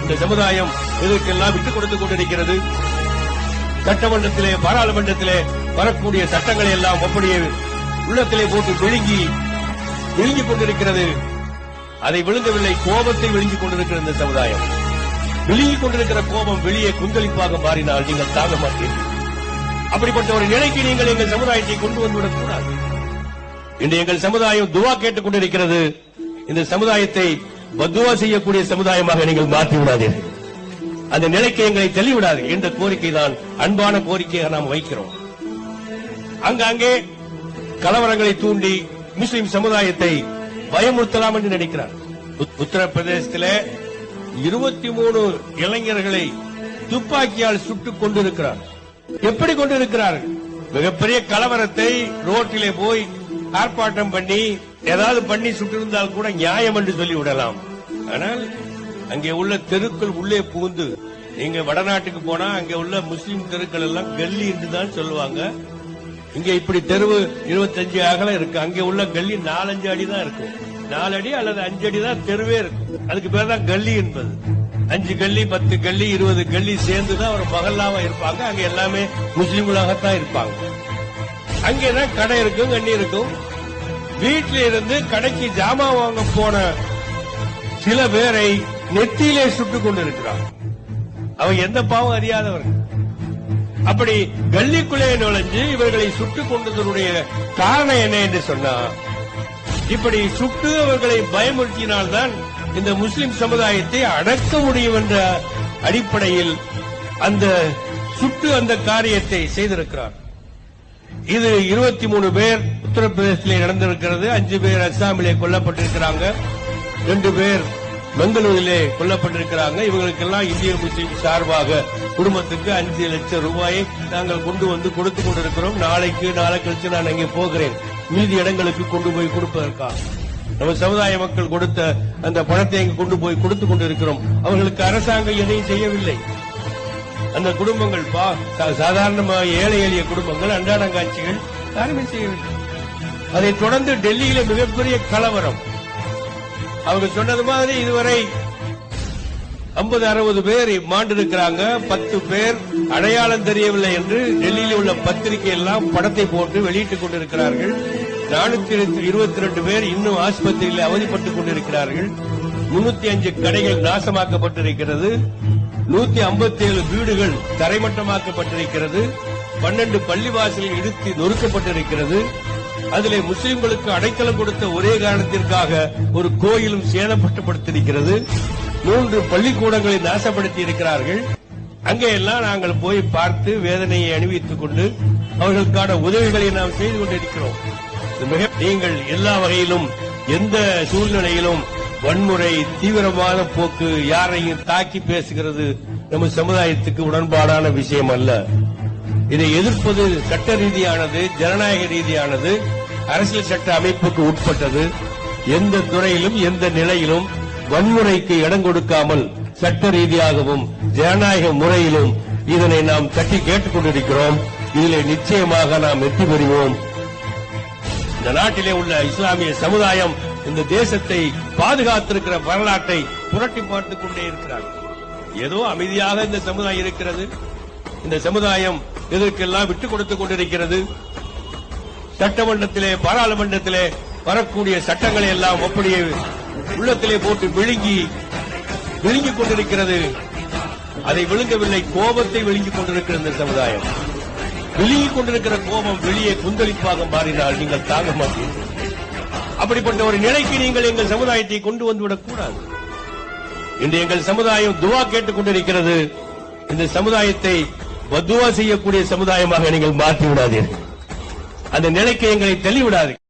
இந்த சமுதாயம் இதற்கெல்லாம் விட்டுக் கொடுத்துக் கொண்டிருக்கிறது. சட்டமன்றத்திலே பாராளுமன்றத்திலே வரக்கூடிய சட்டங்களை எல்லாம் அப்படியே உள்ளத்திலே போட்டு விழுங்கிக் கொண்டிருக்கிறது. அதை விழுங்கவில்லை, கோபத்தை விழுங்கிக் கொண்டிருக்கிற இந்த சமுதாயம். விழுங்கிக் கொண்டிருக்கிற கோபம் வெளியே குந்தளிப்பாக மாறினால் நீங்கள் தாங்க மாட்டீர்கள். அப்படிப்பட்ட ஒரு நிலைக்கு நீங்கள் எங்கள் சமுதாயத்தை கொண்டு வந்துவிடக் கூடாது. இன்று எங்கள் சமுதாயம் துவா கேட்டுக் கொண்டிருக்கிறது. இந்த சமுதாயத்தை பத்துவா செய்யக்கூடிய சமுதாயமாக நீங்கள் மாற்றிவிடாதீர்கள். அந்த நிலைக்கு எங்களை தள்ளிவிடாது என்ற கோரிக்கை தான் அன்பான கோரிக்கையாக நாம் வைக்கிறோம். அங்கே கலவரங்களை தூண்டி முஸ்லிம் சமுதாயத்தை பயமுறுத்தலாம் என்று நினைக்கிறார். உத்தரப்பிரதேசத்தில் 23 இளைஞர்களை துப்பாக்கியால் சுட்டுக் கொண்டிருக்கிறார். எப்படி கொண்டிருக்கிறார்கள்? மிகப்பெரிய கலவரத்தை ரோட்டிலே போய் ஆர்ப்பாட்டம் பண்ணி ஏதாவது பண்ணி சுட்டிருந்தால் கூட நியாயம் என்று சொல்லிவிடலாம். ஆனால் அங்கே உள்ள தெருக்கள் உள்ளே புகுந்து, நீங்க வடநாட்டுக்கு போனா அங்கே உள்ள முஸ்லிம் தெருக்கள் எல்லாம் கல்லி என்று தான் சொல்லுவாங்க. இங்க இப்படி தெருவு 25 அகலம் இருக்கு. அங்கே உள்ள கல்லி 4-5 அடி தான் இருக்கும். 4 அடி அல்லது 5 அடி தான் தெருவே இருக்கும். அதுக்கு பேர் தான் கல்லி என்பது. 5 கல்லி 10 கல்லி 20 கல்லி சேர்ந்துதான் ஒரு மகல்லாவா இருப்பாங்க. அங்க எல்லாமே முஸ்லிம்களாகத்தான் இருப்பாங்க. அங்கேதான் கடை இருக்கும், கண்ணி இருக்கும். வீட்டில இருந்து கடைக்கு ஜாமான் வாங்க போன சில பேரை நெத்தியிலே சுட்டுக் கொண்டிருக்கிறார். அவங்க எந்த பாவம் அறியாதவர்கள். அப்படி கல்லிக்குள்ளே நுழைஞ்சு இவர்களை சுட்டுக் கொண்டதனுடைய காரணம் என்ன என்று சொன்னா, இப்படி சுட்டு அவர்களை பயமுறுத்தினால்தான் இந்த முஸ்லிம் சமுதாயத்தை அடக்க முடியும் என்ற அடிப்படையில் அந்த சுட்டு அந்த காரியத்தை செய்திருக்கிறார். இது 23 பேர் உத்தரப்பிரதேசத்திலே நடந்திருக்கிறது. 5 பேர் அஸ்ஸாமிலே கொல்லப்பட்டிருக்கிறாங்க. 2 பேர் பெங்களூரிலே கொல்லப்பட்டிருக்கிறாங்க. இவங்களுக்கெல்லாம் இந்திய முஸ்லிம் சார்பாக குடும்பத்துக்கு 5 லட்சம் ரூபாயை நாங்கள் கொண்டு வந்து கொடுத்துக் கொண்டிருக்கிறோம். நாளை கழிச்சு நான் அங்கே போகிறேன், மீதி இடங்களுக்கு கொண்டு போய் கொடுப்பதற்காக. நம்ம சமுதாய மக்கள் கொடுத்த அந்த பணத்தை அங்கு கொண்டு போய் கொடுத்துக் கொண்டிருக்கிறோம். அவர்களுக்கு அரசாங்கம் எதையும் செய்யவில்லை. அந்த குடும்பங்கள் சாதாரணமாக ஏழை எளிய குடும்பங்கள், அன்றாடங்காட்சிகள் யாருமே செய்யவில்லை. அதைத் தொடர்ந்து டெல்லியில மிகப்பெரிய கலவரம். அவங்க சொன்னது மாதிரி இதுவரை 50-60 பேர் மாண்டிருக்கிறாங்க. 10 பேர் அடையாளம் தெரியவில்லை என்று டெல்லியில் உள்ள பத்திரிகை எல்லாம் படத்தை போட்டு வெளியிட்டுக் கொண்டிருக்கிறார்கள். 422 பேர் இன்னும் ஆஸ்பத்திரியில் அவதிப்பட்டுக் கொண்டிருக்கிறார்கள். 305 கடைகள் நாசமாக்கப்பட்டிருக்கிறது. 157 வீடுகள் தரைமட்டமாக்கப்பட்டிருக்கிறது. 12 பள்ளிவாசல்கள் இடித்து நொறுக்கப்பட்டிருக்கிறது. அதிலே முஸ்லிம்களுக்கு அடைக்கலம் கொடுத்த ஒரே காரணத்திற்காக ஒரு கோயிலும் சேதப்படுத்தப்பட்டிருக்கிறது. 3 பள்ளிக்கூடங்களை நாசப்படுத்தி இருக்கிறார்கள். அங்கே எல்லாம் நாங்கள் போய் பார்த்து வேதனையை அணிவித்துக் கொண்டு அவர்களுக்கான உதவிகளை நாம் செய்து கொண்டிருக்கிறோம். நீங்கள் எல்லா வகையிலும் எந்த சூழ்நிலையிலும் வன்முறை, தீவிரமான போக்கு, யாரையும் தாக்கி பேசுகிறது நம்ம சமுதாயத்துக்கு உடன்பாடான விஷயம் அல்ல. இதை எதிர்ப்பது சட்ட ரீதியானது, ஜனநாயக ரீதியானது, அரசியல் சட்ட அமைப்புக்கு உட்பட்டது. எந்த துறையிலும் எந்த நிலையிலும் வன்முறைக்கு இடம் கொடுக்காமல் சட்ட ரீதியாகவும் ஜனநாயக முறையிலும் இதனை நாம் தட்டி கேட்டுக் கொண்டிருக்கிறோம். இதில் நிச்சயமாக நாம் வெற்றி பெறுவோம். இந்த நாட்டிலே உள்ள இஸ்லாமிய சமுதாயம் இந்த தேசத்தை பாதுகாத்திருக்கிற வரலாற்றை புரட்டி பார்த்துக் கொண்டே இருக்கிறார்கள். ஏதோ அமைதியாக இந்த சமுதாயம் இருக்கிறது. இந்த சமுதாயம் இதற்கெல்லாம் விட்டுக் கொடுத்துக் கொண்டிருக்கிறது. சட்டமன்றத்திலே பாராளுமன்றத்திலே வரக்கூடிய சட்டங்களை எல்லாம் அப்படியே உள்ளத்திலே போட்டு விழுங்கிக் கொண்டிருக்கிறது. அதை விழுங்கவில்லை, கோபத்தை விழுங்கிக் கொண்டிருக்கிற இந்த சமுதாயம். விழுங்கிக் கொண்டிருக்கிற கோபம் வெளியே குந்தளிப்பாக மாறினால் நீங்கள் தாங்க மாட்டீர்கள். அப்படிப்பட்ட ஒரு நிலைக்கு நீங்கள் எங்கள் சமுதாயத்தை கொண்டு வந்துவிடக் கூடாது. இன்று எங்கள் சமுதாயம் துவா கேட்டுக் கொண்டிருக்கிறது. இந்த சமுதாயத்தை பத்துவா செய்யக்கூடிய சமுதாயமாக நீங்கள் மாற்றிவிடாதீர்கள். அந்த நிலைக்கு எங்களை தள்ளிவிடாது.